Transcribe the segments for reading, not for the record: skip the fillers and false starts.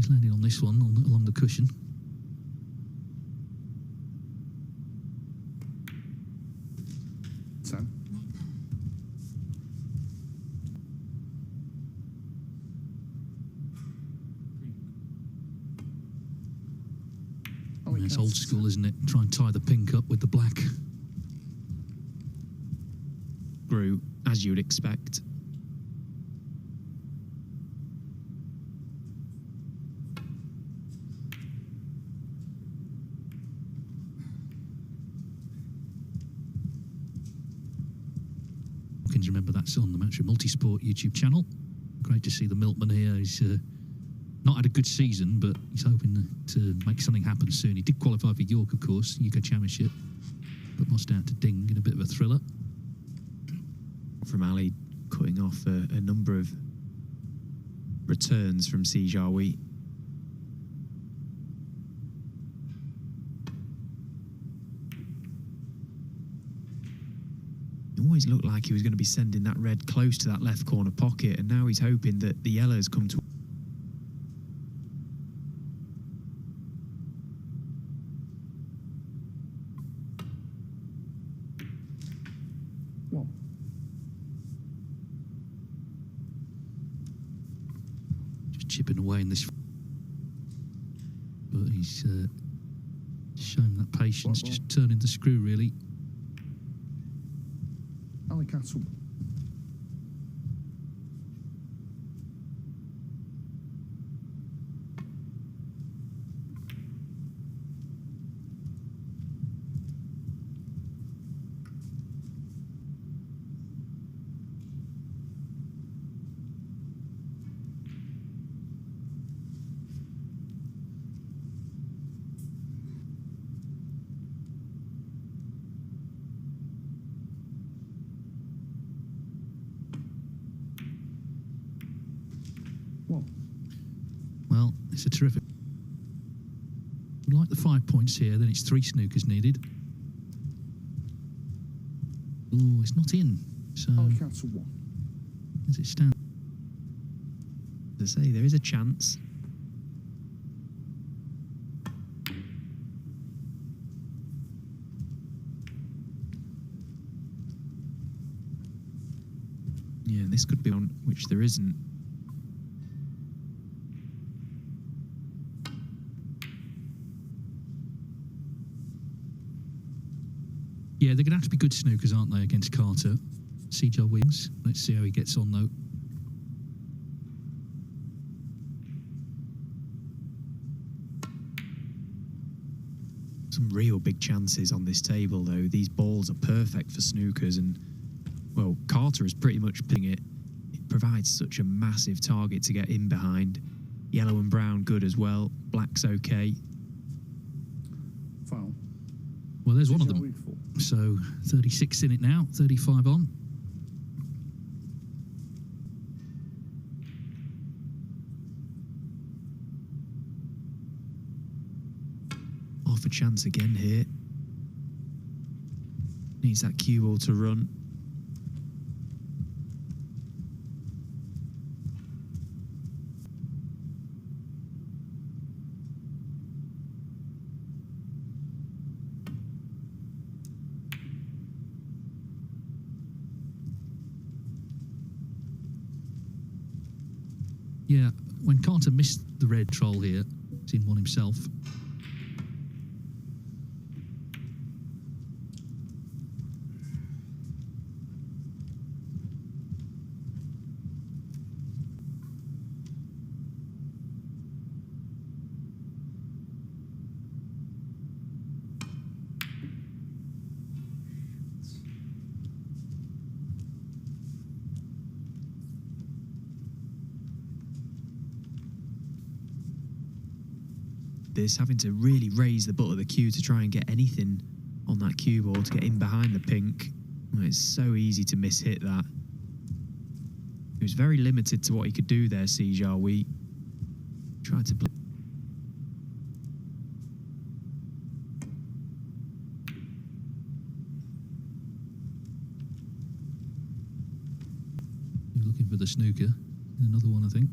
He's landing on this one along the cushion. Sam. It's old school, isn't it? Try and tie the pink up with the black. Grew, as you would expect. Can you remember that's on the Match Multisport YouTube channel? Great to see the Milkman here. He's not had a good season, but he's hoping to make something happen soon. He did qualify for York, of course, UK Championship, but lost out to Ding in a bit of a thriller. From Ali cutting off a number of returns from Jiahui. It always looked like he was going to be sending that red close to that left corner pocket, and now he's hoping that the yellows come to. What? Just chipping away in this, but he's showing that patience, just turning the screw really. Ali Castle. Well, it's a terrific. We like the 5 points here, then it's 3 snookers needed. Oh, it's not in. So, Ali Castle 1. as it stands. As I say, there is a chance. Yeah, this could be on, which there isn't. Yeah, they're going to have to be good snookers, aren't they, against Carter? CJ wins. Let's see how he gets on, though. Some real big chances on this table, though. These balls are perfect for snookers, and, well, Carter is pretty much putting it. It provides such a massive target to get in behind. Yellow and brown good as well. Black's okay. Foul. Well, there's one of them. So 36 in it now, 35 on. Half a chance again here. Needs that cue ball to run. Yeah, when Carter missed the red troll here, he's in one himself. This having to really raise the butt of the cue to try and get anything on that cue ball to get in behind the pink. Well, it's so easy to miss-hit that. He was very limited to what he could do there, Jiahui. Tried to... You're looking for the snooker. Another one, I think.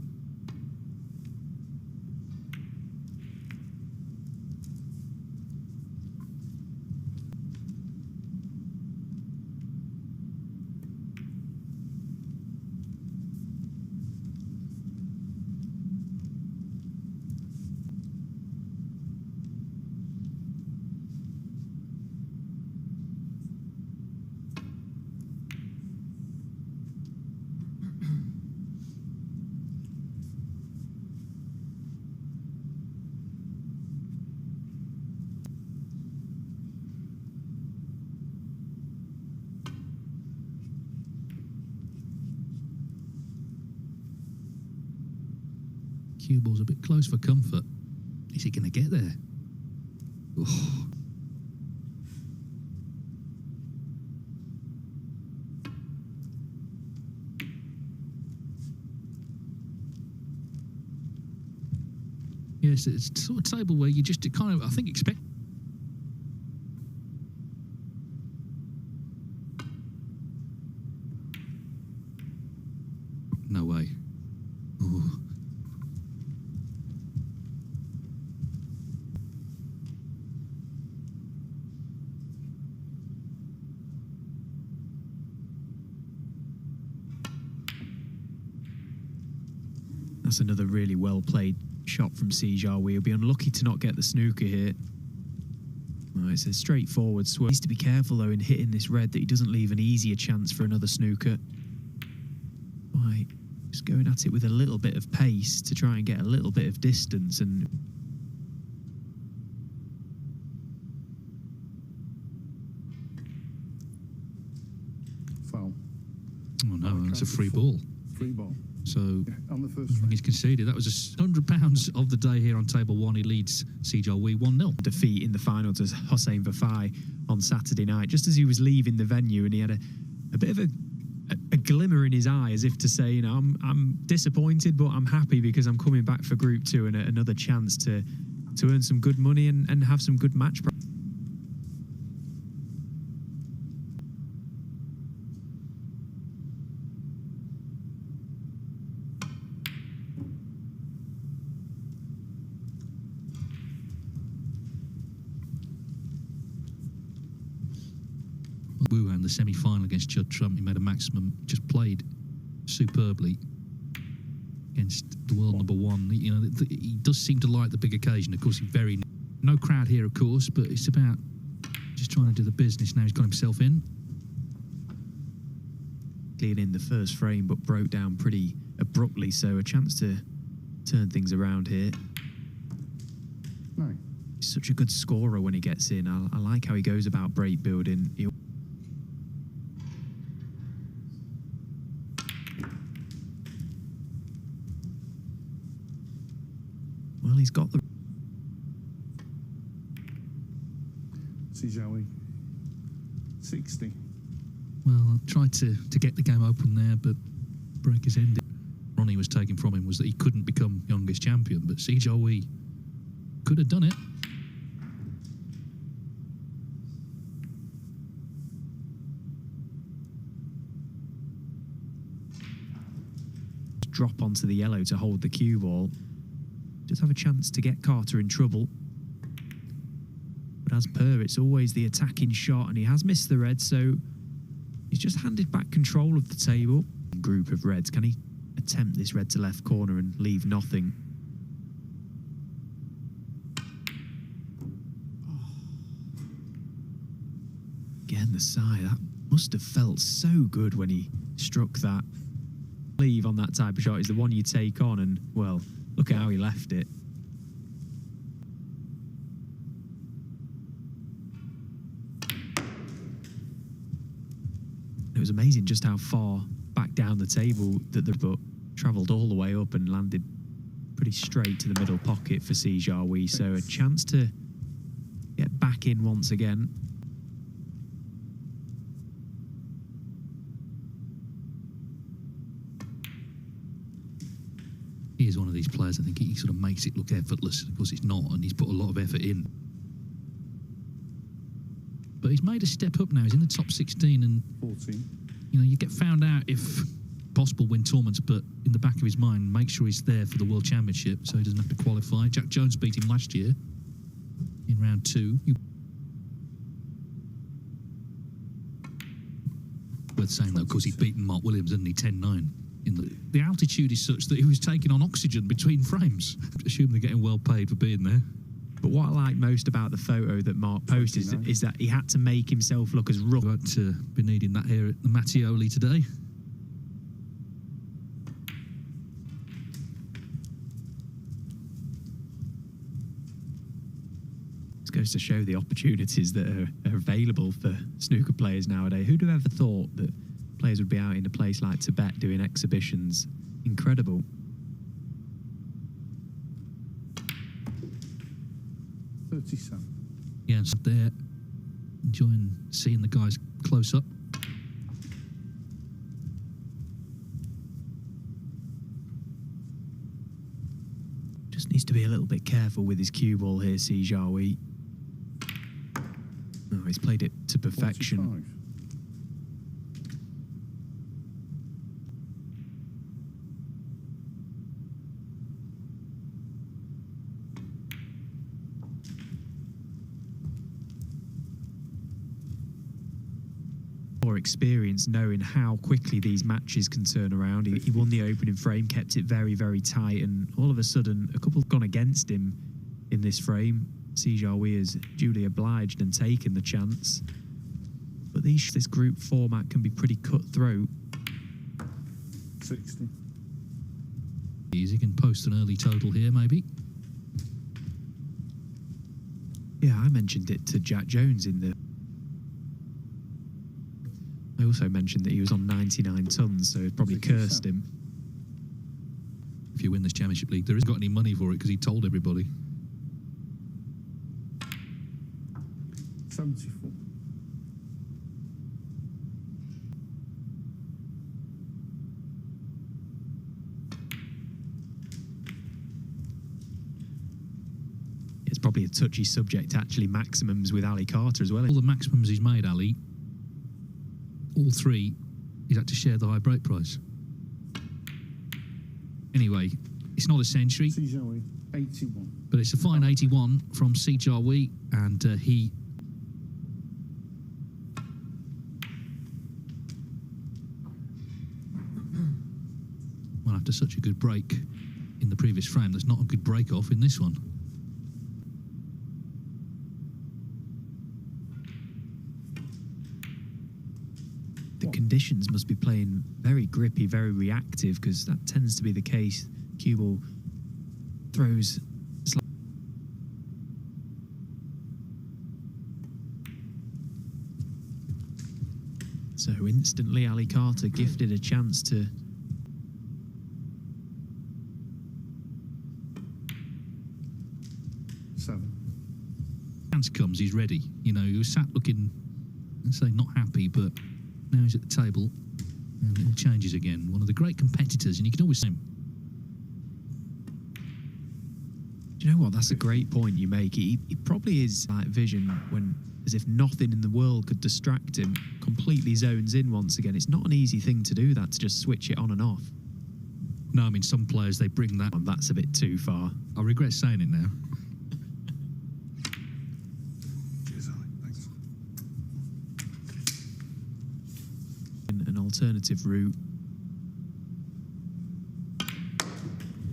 Cue ball's a bit close for comfort. Is he going to get there? Oh. Yes, it's sort of table where you just kind of, I think, expect. No way. Ooh. That's another really well played shot from Jiahui. He'll be unlucky to not get the snooker here. Well, it's a straightforward swing. He needs to be careful though in hitting this red that he doesn't leave an easier chance for another snooker. Right, just going at it with a little bit of pace to try and get a little bit of distance and. Foul. Oh no, it's a free ball. Free ball. So On the first I think frame. he's conceded. That was £100 of the day here on table one. He leads Jiahui 1-0. Defeat in the final to Hossein Vafai on Saturday night, just as he was leaving the venue, and he had a bit of a glimmer in his eye, as if to say, you know, I'm disappointed, but I'm happy because I'm coming back for Group 2 and another chance to earn some good money and have some good match practice. Wu in the semi-final against Judd Trump, he made a maximum, just played superbly against the world number one. You know, he does seem to like the big occasion. Of course, no crowd here, of course, but it's about just trying to do the business. Now he's got himself in. In the first frame, but broke down pretty abruptly, so a chance to turn things around here. No. He's such a good scorer when he gets in. I like how he goes about break building. Well, he's got the. Jiahui. 60. Well, I tried to get the game open there, but break has ended. Ronnie was taken from him was that he couldn't become youngest champion, but Jiahui could have done it. Drop onto the yellow to hold the cue ball. Just have a chance to get Carter in trouble. But as per, it's always the attacking shot, and he has missed the red, so he's just handed back control of the table. Group of reds, can he attempt this red to left corner and leave nothing? Again, the sigh, that must have felt so good when he struck that. Leave on that type of shot is the one you take on, and well, look at how he left it. It was amazing just how far back down the table that the butt travelled all the way up and landed pretty straight to the middle pocket for Jiahui. So a chance to get back in once again. He is one of these players, I think he sort of makes it look effortless. Of course, it's not, and he's put a lot of effort in. But he's made a step up now. He's in the top 16, and 14. you know, you get found out if possible win tournaments, but in the back of his mind, make sure he's there for the World Championship so he doesn't have to qualify. Jack Jones beat him last year in round 2. Worth saying, though, of course, he's beaten Mark Williams, hasn't he, 10-9. The altitude is such that he was taking on oxygen between frames. I assume they're getting well paid for being there. But what I like most about the photo that Mark posted is that he had to make himself look as rough. About to be needing that here at the Mattioli today. This goes to show the opportunities that are available for snooker players nowadays. Who'd have ever thought that players would be out in a place like Tibet doing exhibitions? Incredible. 37. Yeah, and there, enjoying seeing the guys close up. Just needs to be a little bit careful with his cue ball here, Jiahui. Oh, he's played it to perfection. 45. More experience knowing how quickly these matches can turn around. He won the opening frame, kept it very, very tight, and all of a sudden, a couple have gone against him in this frame. Jiahui is duly obliged and taken the chance. But this group format can be pretty cutthroat. 60. He can post an early total here, maybe. Yeah, I mentioned it to Jack Jones in the... I also mentioned that he was on 99 tons, so it probably cursed him. If you win this championship league, there isn't got any money for it because he told everybody. 74. It's probably a touchy subject, actually, maximums with Ali Carter as well. All the maximums he's made, Ali, all three, he's had to share the high break price. Anyway, it's not a century, Jiahui, 81. but it's a fine 81 from Jiahui, and he... Well, after such a good break in the previous frame, there's not a good break off in this one. The conditions must be playing very grippy, very reactive, because that tends to be the case. Cue ball throws... So instantly Ali Carter gifted a chance to... Chance comes, he's ready. You know, he was sat looking, I'd say not happy, but now he's at the table and it all changes again. One of the great competitors, and you can always see him. Do you know what? That's a great point you make. He probably is like vision when, as if nothing in the world could distract him, completely zones in once again. It's not an easy thing to do that, to just switch it on and off. No, I mean, some players, they bring that. That's a bit too far. I regret saying it now. An alternative route.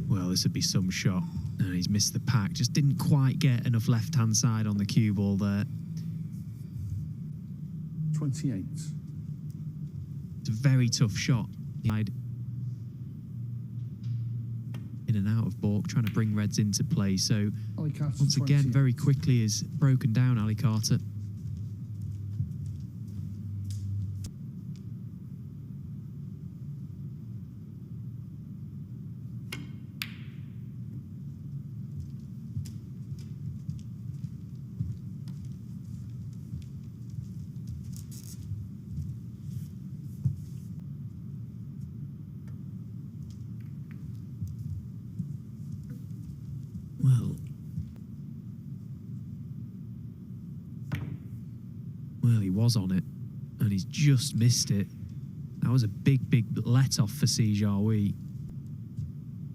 Well, this would be some shot. And he's missed the pack. Just didn't quite get enough left-hand side on the cue ball there. 28. It's a very tough shot. In and out of balk, trying to bring reds into play. So once again, very quickly is broken down, Ali Carter. Well, he was on it, and he's just missed it. That was a big, big let-off for Jiahui.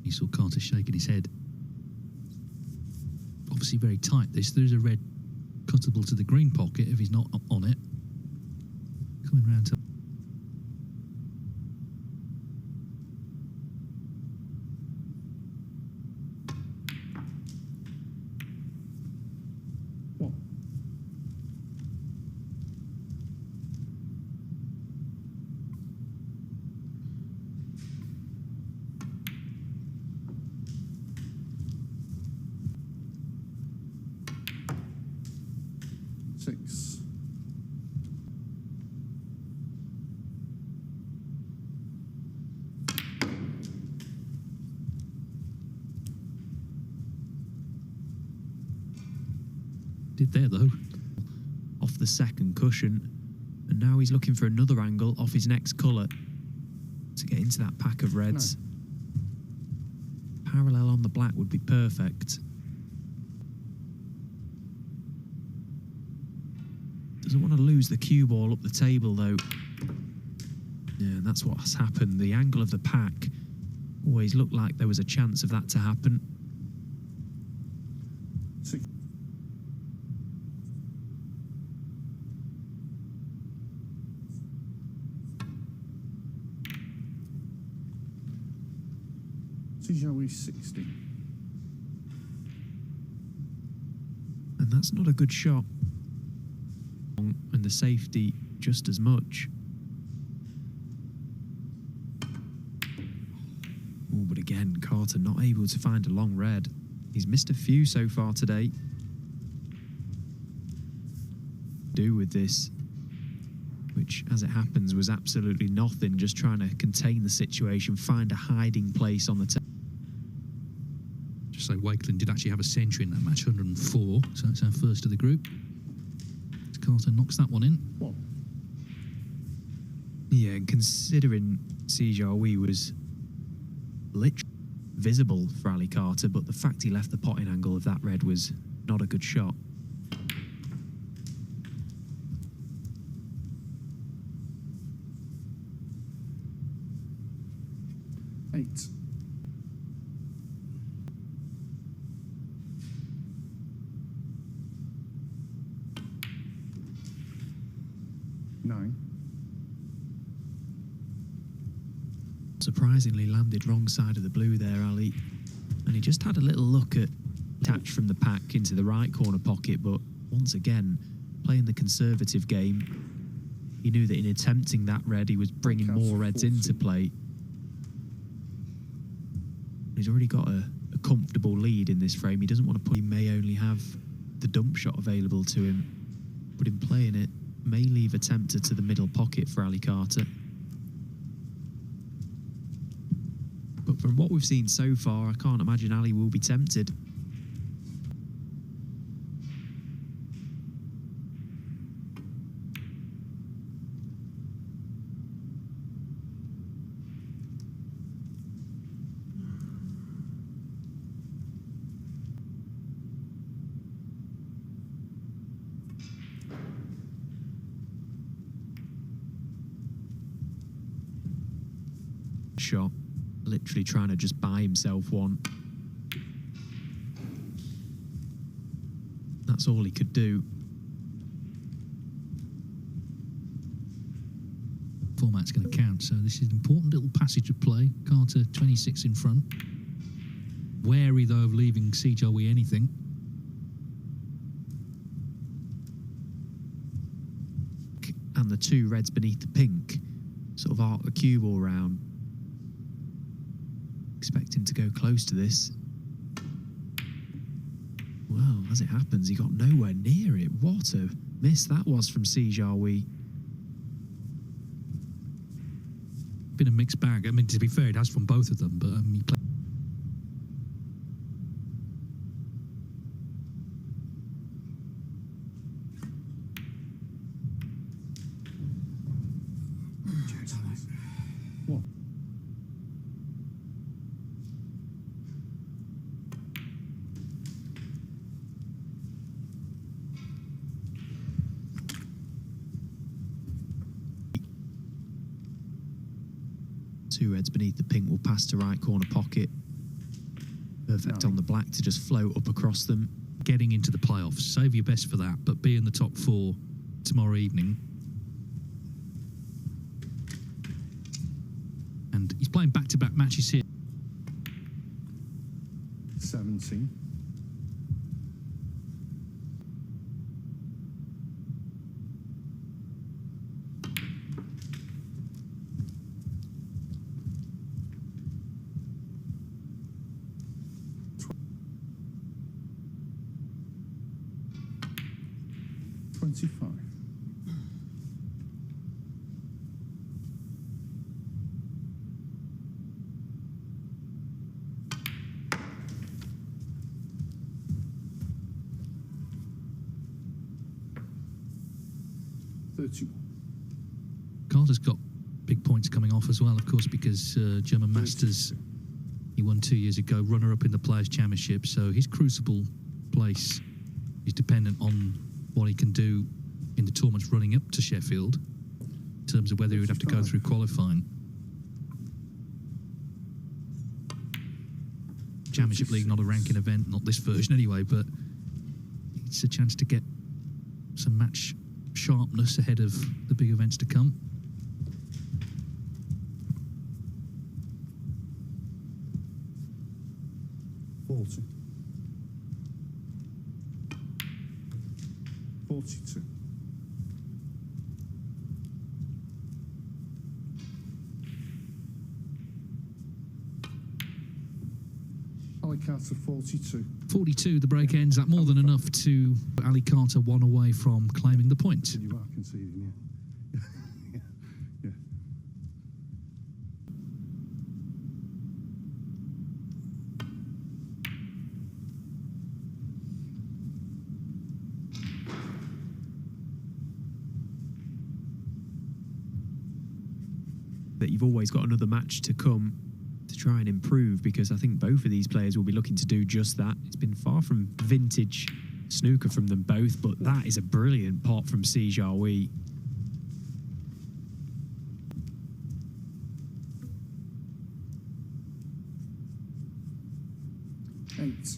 He saw Carter shaking his head. Obviously very tight, this. There's a red cuttable to the green pocket if he's not on it. Coming round to... Did there, though. Off the second cushion. And now he's looking for another angle off his next colour to get into that pack of reds. No. Parallel on the black would be perfect. Doesn't want to lose the cue ball up the table, though. Yeah, and that's what's happened. The angle of the pack always looked like there was a chance of that to happen. 6. Jiahui 60. And that's not a good shot. And the safety just as much. Oh, but again, Carter not able to find a long red. He's missed a few so far today. Do with this, which, as it happens, was absolutely nothing. Just trying to contain the situation, find a hiding place on the table. Just so Wakeland did actually have a century in that match, 104. So that's our first of the group. Carter knocks that one in. What? Yeah, and considering Jiahui was literally visible for Ali Carter, but the fact he left the potting angle of that red was not a good shot. Eight. 9. Surprisingly landed wrong side of the blue there, Ali. And he just had a little look at attached from the pack into the right corner pocket, but once again, playing the conservative game, he knew that in attempting that red, he was bringing more reds into play. He's already got a comfortable lead in this frame. He doesn't want to put, he may only have the dump shot available to him, but in playing it, may leave a tempter to the middle pocket for Ali Carter. But from what we've seen so far, I can't imagine Ali will be tempted. Shot, literally trying to just buy himself one. That's all he could do. Format's going to count, so this is an important little passage of play. Carter 26 in front. Wary though of leaving Jiahui anything. And the two reds beneath the pink sort of arc the cue ball round. Expect him to go close to this. Well, as it happens, he got nowhere near it. What a miss that was from Jiahui. Been a mixed bag. I mean, to be fair, it has from both of them, but he played. What? Two reds beneath the pink will pass to right corner pocket. Perfect on the black to just float up across them. Getting into the playoffs. Save your best for that, but be in the top 4 tomorrow evening. And he's playing back-to-back matches here. 17. $25. 31. Carter's got big points coming off as well, of course, because German Masters, he won 2 years ago, runner-up in the Players' Championship, so his crucible place is dependent on what he can do in the tournaments running up to Sheffield, in terms of whether he would have to go through qualifying. Championship League, not a ranking event, not this version anyway, but it's a chance to get some match sharpness ahead of the big events to come. Forty. 42. Ali Carter 42. 42, the break ends at more than enough to Ali Carter one away from claiming the point. You are conceding, yeah. Yeah. Yeah. That you've always got another match to come to try and improve, because I think both of these players will be looking to do just that. It's been far from vintage snooker from them both, but that is a brilliant pot from Jiahui. Eight.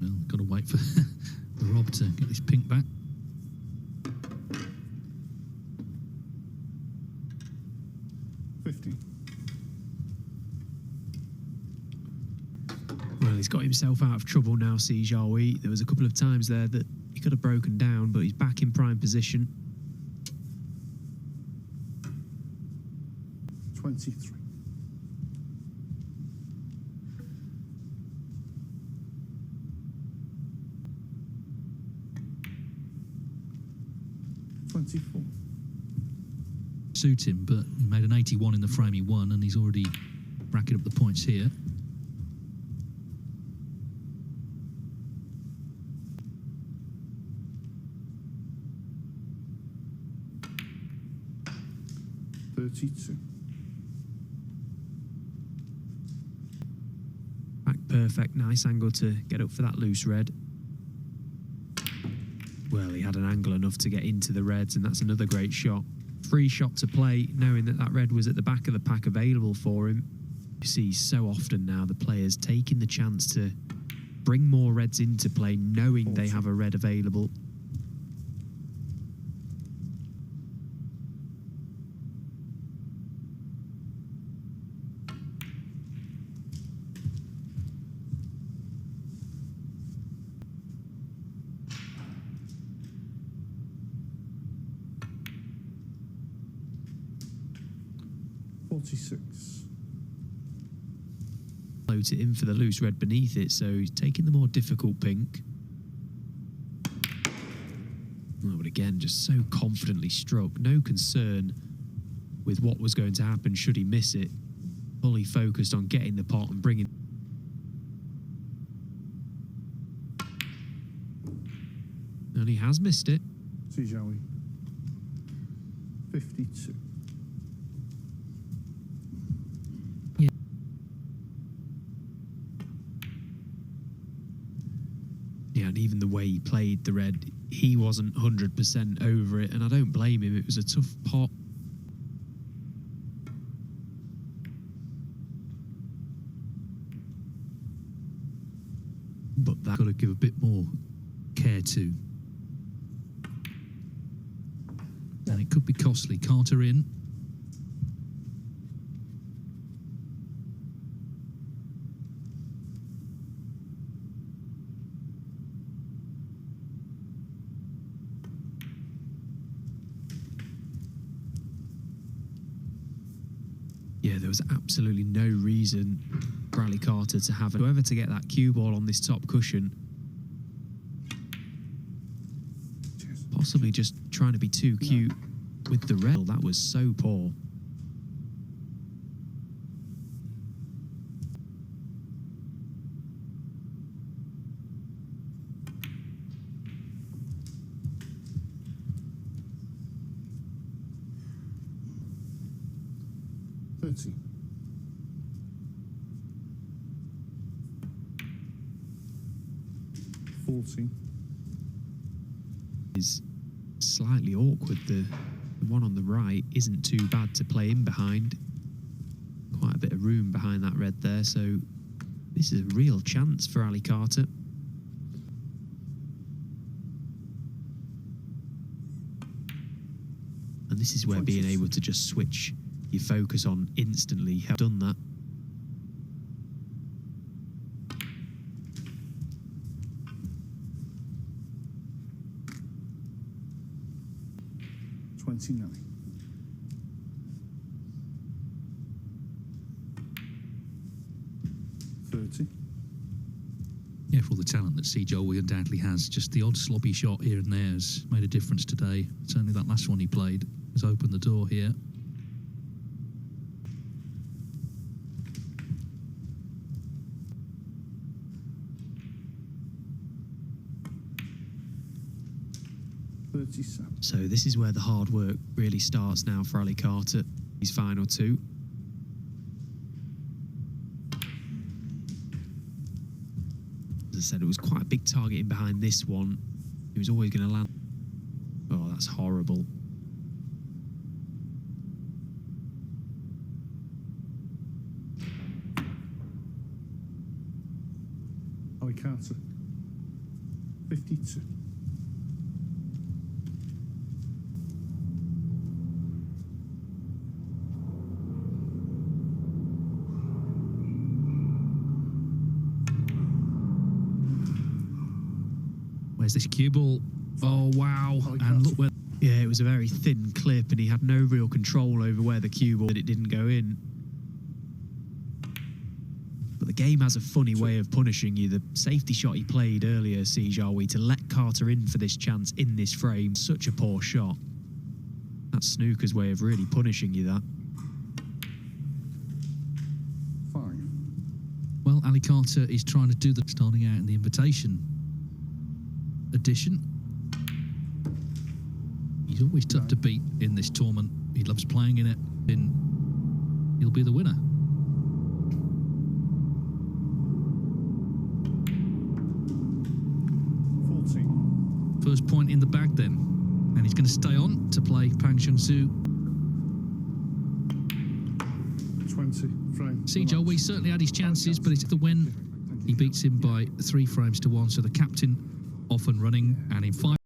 Well, got to wait for Rob to get this pink back. Well, he's got himself out of trouble now, Jiahui. There was a couple of times there that he could have broken down, but he's back in prime position. 23. Suit him, but he made an 81 in the frame he won, and he's already racking up the points here. Back perfect, nice angle to get up for that loose red. Well, he had an angle enough to get into the reds, and that's another great shot. Free shot to play, knowing that that red was at the back of the pack available for him. You see so often now the players taking the chance to bring more reds into play, knowing they have a red available. Float it in for the loose red beneath it, so he's taking the more difficult pink. Oh, but again, just so confidently struck, no concern with what was going to happen should he miss it. Fully focused on getting the pot and bringing. And he has missed it. Jiahui 52. Yeah, and even the way he played the red, he wasn't 100% over it, and I don't blame him. It was a tough pot. But that got to give a bit more care to. And it could be costly. Carter in. Yeah, there was absolutely no reason for Ali Carter to have whoever to get that cue ball on this top cushion. Possibly just trying to be too cute with the red. That was so poor. Is slightly awkward. The one on the right isn't too bad to play in behind. Quite a bit of room behind that red there, so this is a real chance for Ali Carter. And this is where being able to just switch your focus on instantly have done that. Yeah, for all the talent that Jiahui undoubtedly has, just the odd sloppy shot here and there has made a difference today. Certainly that last one he played has opened the door here. So this is where the hard work really starts now for Ali Carter. His final two. As I said, it was quite a big target in behind this one. He was always going to land. Oh, that's horrible. Ali Carter, 52. Where's this cue ball? Oh, wow. And look where... Yeah, it was a very thin clip and he had no real control over where the cue ball, that it didn't go in. But the game has a funny way of punishing you. The safety shot he played earlier, Jiahui, to let Carter in for this chance in this frame, such a poor shot. That's Snooker's way of really punishing you, that. Well, Ali Carter is trying to do the starting out in the invitation edition. He's always tough to beat in this tournament. He loves playing in it. And he'll be the winner. First point in the bag then. And he's going to stay on to play Pang Sheng-su. 20 frame. Jiahui certainly had his chances, but it's the win. He beats him by 3 frames to 1. So the captain off and running, and in 5